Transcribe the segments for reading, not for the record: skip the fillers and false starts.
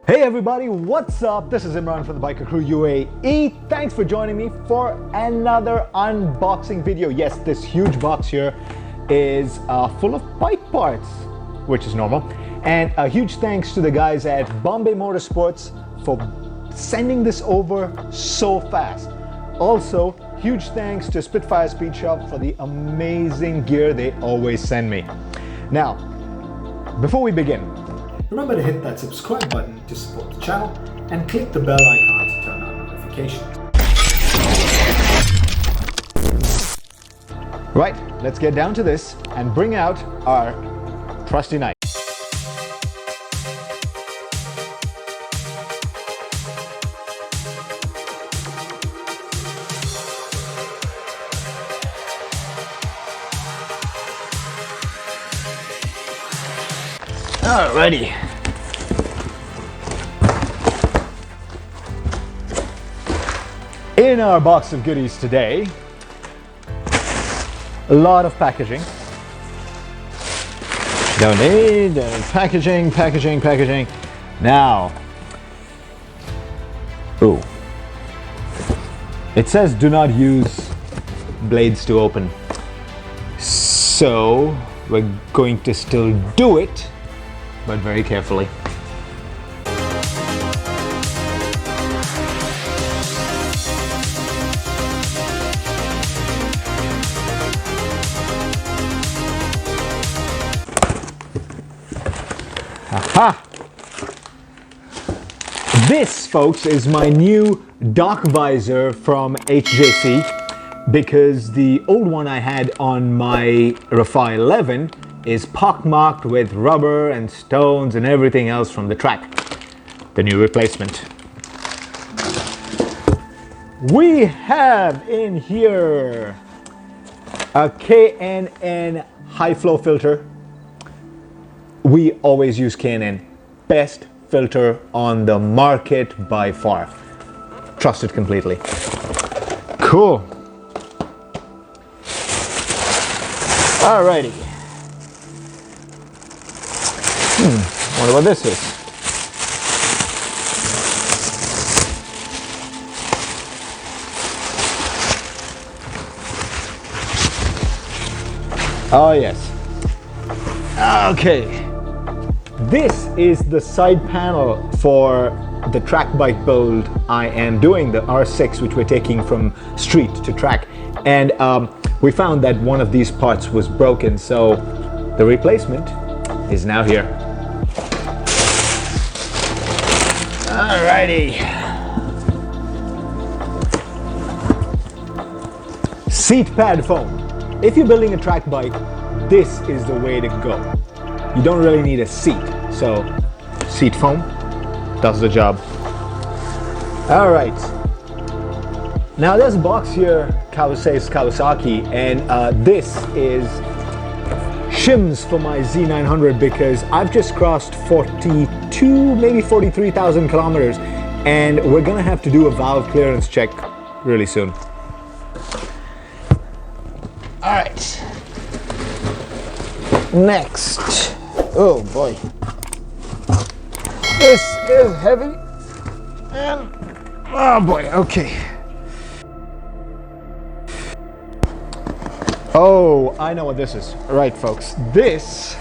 Hey everybody, what's up? This is Imran from the Biker Crew UAE. Thanks for joining me for another unboxing video. Yes, this huge box here is full of bike parts, which is normal. And a huge thanks to the guys at Bombay Motorsports for sending this over so fast. Also, huge thanks to Spitfire Speed Shop for the amazing gear they always send me. Now, before we begin, remember to hit that subscribe button to support the channel and click the bell icon to turn on notifications. Right, let's get down to this and bring out our trusty knife. Alrighty. In our box of goodies today, a lot of packaging. Don't need packaging. Now, ooh, it says do not use blades to open. So we're going to still do it, but very carefully. Aha! This, folks, is my new dock visor from HJC, because the old one I had on my Rafa 11 is pockmarked with rubber and stones and everything else from the track. The new replacement. We have in here a K&N high flow filter. We always use K&N. Best filter on the market by far. Trust it completely. Cool. Alrighty. Wonder what this is. Oh yes. Okay. This is the side panel for the track bike build I am doing, the R6, which we're taking from street to track. And we found that one of these parts was broken, so the replacement is now here. Alrighty. Seat pad foam. If you're building a track bike, this is the way to go. You don't really need a seat, so seat foam does the job. Alright. Now there's a box here, says Kawasaki, and this is shims for my Z900, because I've just crossed 42, maybe 43,000 kilometers, and we're gonna have to do a valve clearance check really soon. All right. Next. Oh boy. This is heavy, and oh boy, okay. Oh, I know what this is. Right, folks. This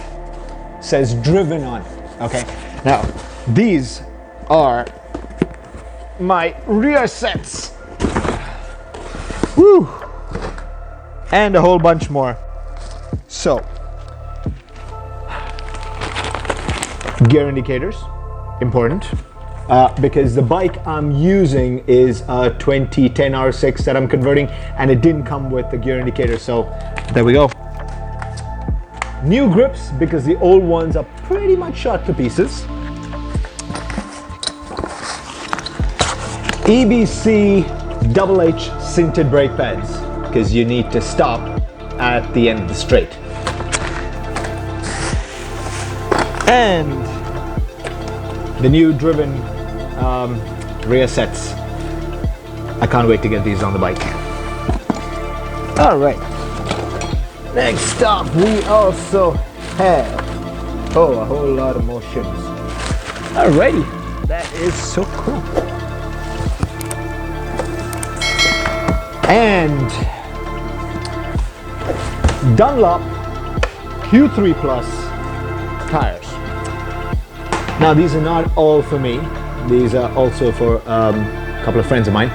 says driven on. Okay. Now, these are my rear sets. Woo! And a whole bunch more. So, gear indicators, important. Because the bike I'm using is a 2010 R6 that I'm converting, and it didn't come with the gear indicator, so there we go. New grips, because the old ones are pretty much shot to pieces. EBC double H sinted brake pads, because you need to stop at the end of the straight. And the new driven rear sets. I can't wait to get these on the bike. All right. Next up, we also have a whole lot of more shims. Alrighty. That is so cool. And Dunlop Q3 Plus tires. Now these are not all for me. These are also for a couple of friends of mine.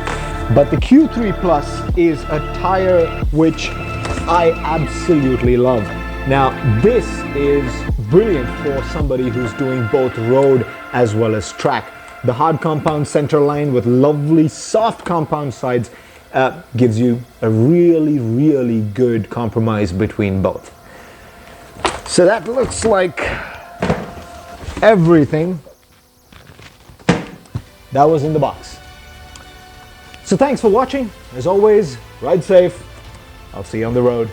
But the Q3 Plus is a tire which I absolutely love. Now this is brilliant for somebody who's doing both road as well as track. The hard compound center line with lovely soft compound sides gives you a really good compromise between both. So that looks like everything that was in the box. So thanks for watching. As always, ride safe. I'll see you on the road.